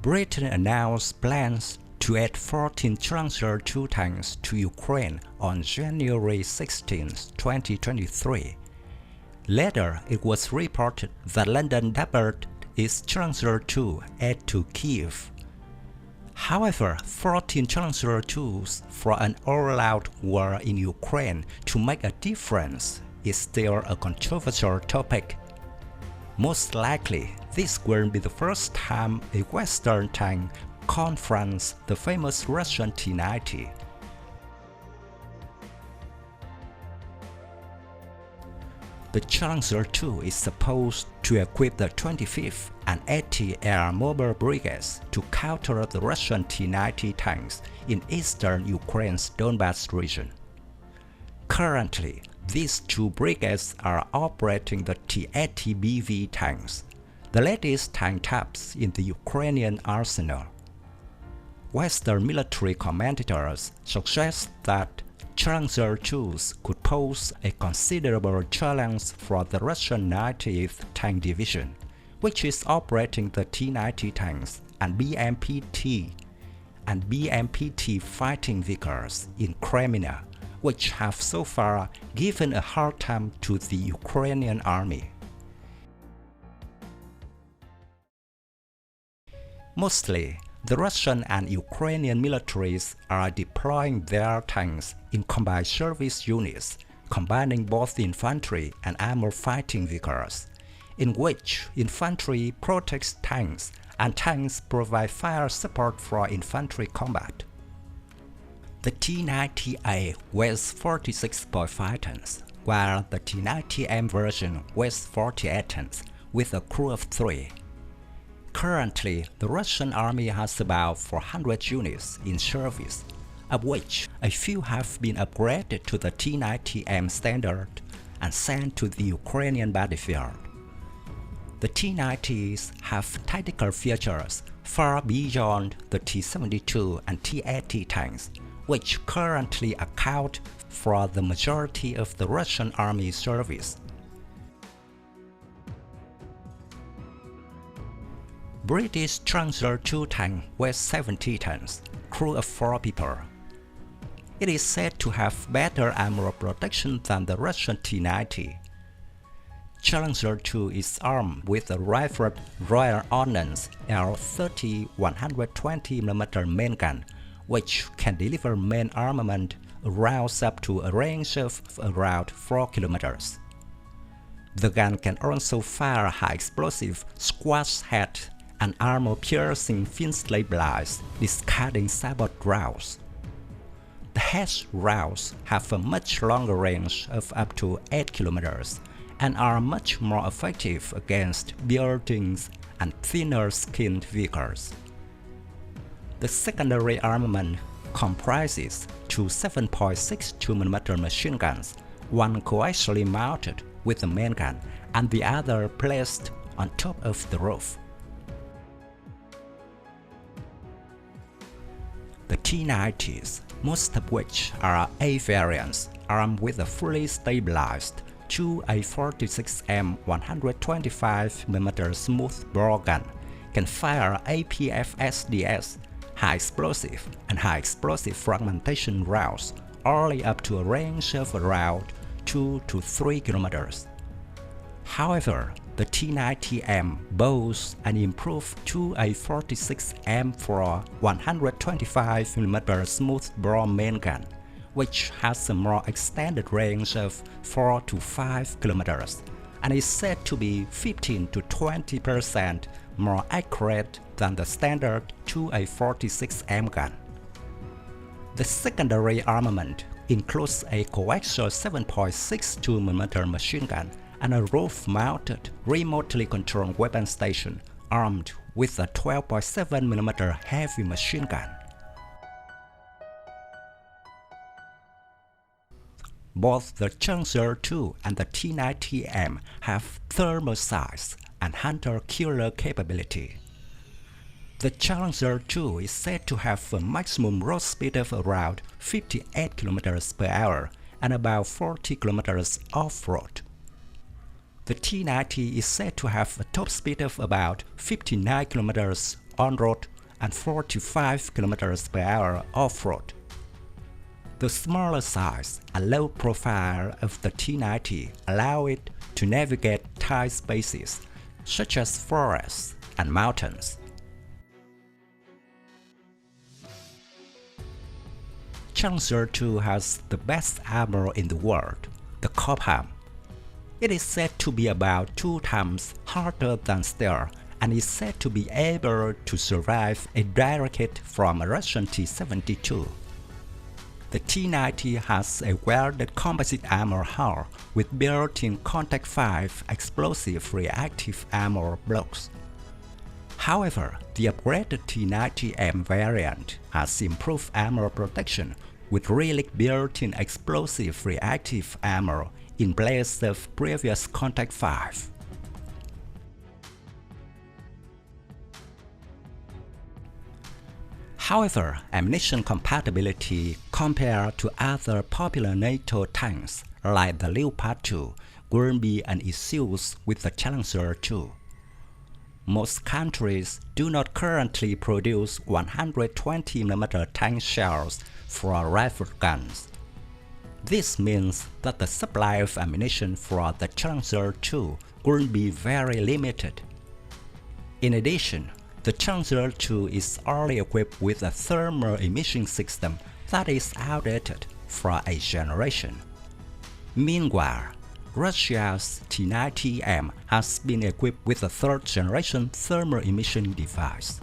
Britain announced plans to add 14 Challenger-2 tanks to Ukraine on January 16, 2023. Later, it was reported that London doubled its Challenger-2 aid to Kiev. However, 14 Challenger-2s for an all-out war in Ukraine to make a difference is still a controversial topic. Most likely, this will be the first time a Western tank confronts the famous Russian T-90. The Challenger-2 is supposed to equip the 25th and 80th Air Mobile Brigades to counter the Russian T-90 tanks in eastern Ukraine's Donbas region. Currently, these two brigades are operating the T-80 BV tanks, the latest tank types in the Ukrainian arsenal. Western military commentators suggest that Challenger-2s could pose a considerable challenge for the Russian 90th Tank Division, which is operating the T-90 tanks and BMP-T fighting vehicles in Crimea, which have so far given a hard time to the Ukrainian army. Mostly, the Russian and Ukrainian militaries are deploying their tanks in combined service units, combining both infantry and armored fighting vehicles, in which infantry protects tanks and tanks provide fire support for infantry combat. The T-90A weighs 46.5 tons, while the T-90M version weighs 48 tons, with a crew of 3. Currently, the Russian army has about 400 units in service, of which a few have been upgraded to the T-90M standard and sent to the Ukrainian battlefield. The T-90s have tactical features far beyond the T-72 and T-80 tanks, which currently account for the majority of the Russian army service. British Challenger-2 tank weighs 70 tons, crew of 4 people. It is said to have better armor protection than the Russian T-90. Challenger-2 is armed with a rifled Royal Ordnance L30 120mm main gun, which can deliver main armament rounds up to a range of around 4 kilometers. The gun can also fire high-explosive squash head and armor-piercing fin-stabilized discarding sabot rounds. The head rounds have a much longer range of up to 8 kilometers and are much more effective against buildings and thinner-skinned vehicles. The secondary armament comprises two 7.62mm machine guns, one coaxially mounted with the main gun and the other placed on top of the roof. The T-90s, most of which are A variants, armed with a fully stabilized 2A46M 125mm smoothbore gun, can fire APF-SDS, high-explosive and high-explosive fragmentation rounds only up to a range of around 2 to 3 kilometers. However, the T-90M boasts an improved 2A46M for 125mm smoothbore main gun, which has a more extended range of 4 to 5 kilometers and is said to be 15 to 20% more accurate than the standard 2A46M gun. The secondary armament includes a coaxial 7.62mm machine gun and a roof-mounted, remotely controlled weapon station armed with a 12.7mm heavy machine gun. Both the Challenger-2 and the T-90M have thermal sights and hunter-killer capability. The Challenger-2 is said to have a maximum road speed of around 58 km per hour and about 40 km off-road. The T-90 is said to have a top speed of about 59 km on-road and 45 km per hour off-road. The smaller size and low profile of the T-90 allow it to navigate tight spaces, such as forests and mountains. Challenger-2 has the best armor in the world, the Confronts. It is said to be about 2 times harder than steel and is said to be able to survive a direct hit from a Russian T-72. The T-90 has a welded composite armor hull with built-in Contact 5 explosive reactive armor blocks. However, the upgraded T-90M variant has improved armor protection with relic built-in explosive reactive armor in place of previous Contact 5. However, ammunition compatibility compared to other popular NATO tanks like the Leopard 2 will be an issue with the Challenger-2. Most countries do not currently produce 120mm tank shells for rifle guns. This means that the supply of ammunition for the Challenger-2 will be very limited. In addition, the Challenger-2 is already equipped with a thermal emission system that is outdated for a generation. Meanwhile, Russia's T-90M has been equipped with a third-generation thermal emission device.